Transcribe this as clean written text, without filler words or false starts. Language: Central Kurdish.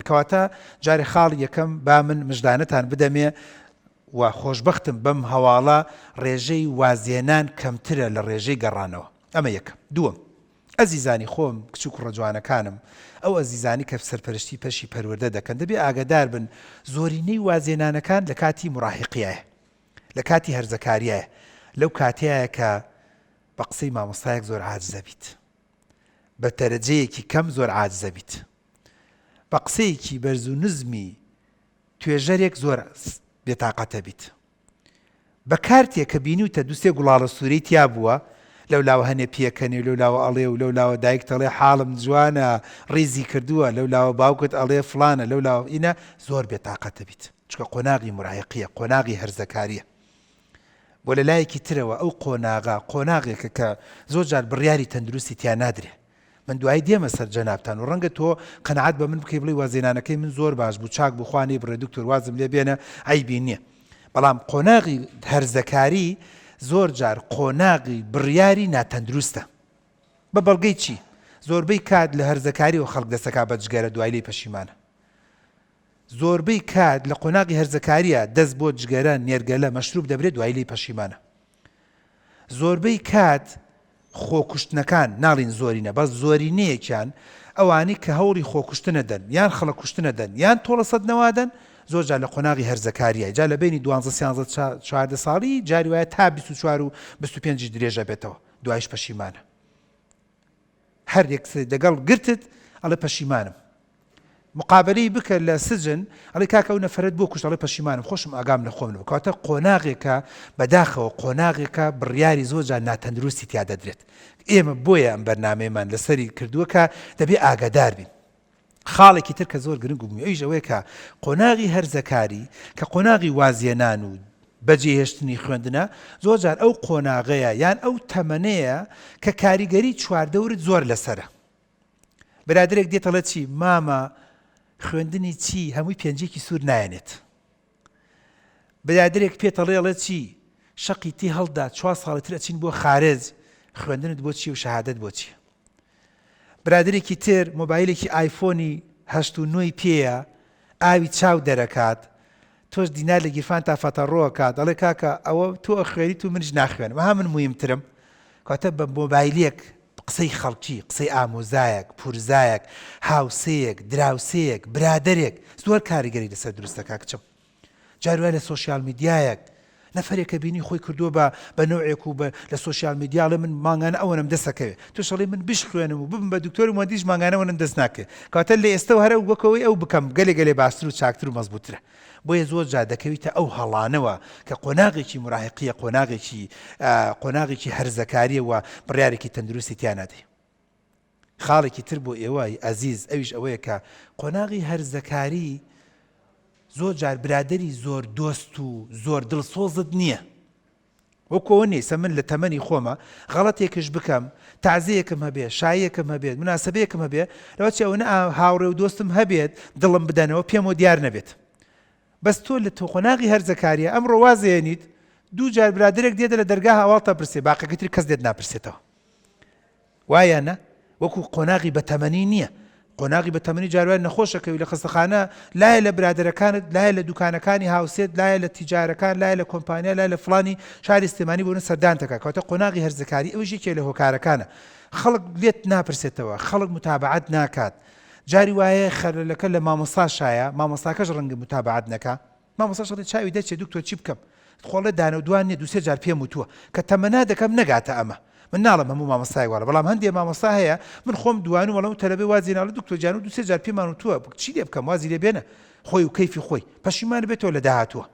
کەواتە جارێ خاڵ یەکەم با من مژدانەتان بدەمێ و خۆشبەختم بەم هەواڵە ڕێژەی وازێنان کەمترە لە ڕێژەی گەڕانەوە. ئەمە یەکەم. دووەم، ئەزیزانی خۆم کچ و کوڕە جوانەکانم، ئەو ئەزیزانی کە سەرپەرشتی پەشی پەروەردە دەکەن دەبێ ئاگادار بن زۆرینەی وازێنانەکان لە کاتی مراهقیایە، لە کاتی هەرزەکاریایە، لەو کاتەیە کە بە قسەی مامۆستایەک زۆر عاجزە بیت، بە دەرەجەیەکی کەم زۆر عاجزە بیت، بە قسەیەکی بەرز و نزمی توێژەرێک زۆر بێتاقەتە بیت، بە کارتێک کە بینیوتە دووسێ گوڵاڵە سوورەی تیا بووە لەو لاوە هەنێ پێکەنێ لەو لاوە ئەڵێ و لەو لاوە دایک دەڵێ حاڵم جوانە ڕیزی کردووە، لەو لاوە باوکت ئەڵێ فلانە، لەو لاوە ئینە زۆر بێتاقەتە بیت، چکە قۆناغی مراهقیە، قۆناغی هەرزەکاریە. بۆ لە لایەکی ترەوە ئەو قۆناغێکە کە زۆر جار بڕیاری تەندروستی تیا نادرێ. من دوای دێمە سەر جەنابتان و ڕەنگە تۆ قەنەعەت بە من بکەی بڵێ وازێنانەکەی من زۆر باش بوو، چاک بوو، خوانی بڕێ دکتۆر وازم لێ بێنە، عیبی نییە. بەڵام قۆناغی هەرزەکاری زۆر جار قۆناغی بڕیاری ناتەندروستە. بە بەڵگەی چی؟ زۆربەی کات لە هەرزەکاری و خەڵک دەسەکا بەجگەرە دوای لێی پەشیمانە. زۆربەی کات لە قۆناغی هەرزەکاریە دەست بۆ جگەرە نێرگەلە مەشروب دەبرێت دوای لێی پەشیمانە. زۆربەی کات خۆکوشتنەکان ناڵین زۆرینە، بەس زۆرینەیەکیان ئەوانی کە هەوڵی خۆکوشتنە دەن یان خەڵک کوشتنە دەن یان تۆڵە سەدنەوادەن زۆر جار لە قۆناغی هەرزەکاریە، جا لە بینی 12-13 ساڵی جاری وایە تا 24 و 25 درێژە بێتەوە، دوایش پەشیمانە. هەر یەک دەگەڵ گرتت ئەڵێ پەشیمانم. مقابلەی بکە لە سجن ئەڵێ کاکە ئەو نەفرەت بۆ کوشت، ئەڵێ پەشیمانم، خۆشم ئاگام لە خۆم نەبوو. کەواتە قۆناغێکە بەداخەوە قۆناغێکە بڕیاری زۆر جار ناتەندروستی تیا دەدرێت. ئێمە بۆیە ئەم بەرنامەیەمان لەسەری کردووە کە دەبێ ئاگادار بین. خاڵێکی تر کە زۆر گرنگ و ئەویش ئەوەیە کە قۆناغی هەرزەکاری کە قۆناغی وازێنان و بەجێهێشتنی خوێندنە زۆر جار ئەو قۆناغەیە یان ئەو تەمەنەیە کە کاریگەری چواردەورت زۆر لەسرە. برادرێک دێتەڵێت چی مامە خوێندنی چی هەمووی پێنجێکی سوور نایەنێت. برادرێک پێتەڵێڵێت چی شەقی تی هەڵدا 4 ساڵی تر ئەچین بۆ خارج، خوێندنت بۆ چی و شەهادەت بۆ چیە؟ برادرێکی تر مۆبایلێکی ئایفۆنی 8 پێیە ئاوی چاو دەرەکات، تۆش دینار لە گیرفان تا فەتەڕۆکات، دەڵێ کاکە ئەوە تۆ ئەخوێنیت و منش ناخوێنم، وها من مویمترم. کاتە بە مۆبایلێک قسەی خەڵکی، قسەی ئامۆزایەک، پورزایەک، هاوسەیەک، دراوسەیەک، برادرێک زۆر کاریگەری لەسەر دروستەکە کچم. جاروای لە سۆشیال میدیایەک نەفرێکە بینی خۆی کردووە بە نوعێک و لە سۆشیال میدیا لە من مانگانە ئەوەنم دەسەکەوێت، توش ئەڵێ من بشخوێنم و ببم بە دکتۆر مۆدیش مانگانەوەنم دەست ناکێ. کاتە لە ئێستا هەرە وەکەوەی ئەو بکەم گەلێ باشتر و چاکتر و مەزبووترە. بۆیە زۆر جار دەکەویتە ئەو هەڵانەوە کە قۆناغێکی مراهقیە، قۆناغێکی هەرزەکاریە و بڕیارێکی تەندروستی تیا نادەی. خاڵێکی تر بۆ ئێوەی ئەزیز ئەویش ئەوەیە کە قۆناغی هەرزەکاری زۆر جار برادری زۆر دۆست و زۆر دڵسۆزت نییە. وەکەوە نیسە من لە تەمەنی خۆمە غەڵەتێکش بکەم، تەعزیەکم هەبێ، شایەکم هەبێت، مناسبەیەکم هەبێ، لەوەچی ئەوە هاوڕێ و دۆستم هەبێت دڵم بدەنەوە پێم و دیار نەبێت. بەس تۆ لە تۆ قۆناغی هەرزەکاریە ئەمڕۆ وازێنیت 2 جار برادرێک دێتە لە دەرگا هاواڵتە پرسێ، باقیەکەی تر کەس دێت ناپرسێتەوە. وایە نە؟ وەکو قۆناغی بەتەمەنی نییە. قۆناغی بەتەمەنی جاروای نەخۆشەکەوی لە خستەخانە، لایە لە برادرەکانت، لایە لە دوکانەکانی هاوسێت، لایە لە تیجارەکان، لایە لە کۆمپانیا، لایە لە فڵانی شاری سلێمانی بۆنە سەردان تەکا. کەواتە قۆناغی هەرزەکاری ئەوەش یەکێک لە هۆکارەکانە. خەڵک لێت ناپرسێتەوە، خەڵک متابعەت ناکات. جاری وایە خەلەلەکە لە مامۆستاشایە، مامۆستاکەش ڕەنگە متابعەت نەکا. مامۆستاش دەڵێ چاوی دەچێ دکتۆر چی بکەم؟ خۆڵێ دانە و دوان نیە 2-3 جار پێم وتووە کە تەمەنا دەکەم نەگاتە ئەمە. من ناڵم هەموو مامۆستای وڵە، بەڵام هەندێک مامۆستا هەیە من خۆم دوان و وەڵام تەلەبێ وازی ناڵێ دکتۆر جان و 2-3 جار پێمان وتووە چی لێ بکەم وازی لێ بێنە خۆی و کەیفی خۆی پەشیمان بێتەوە لە داهاتووە.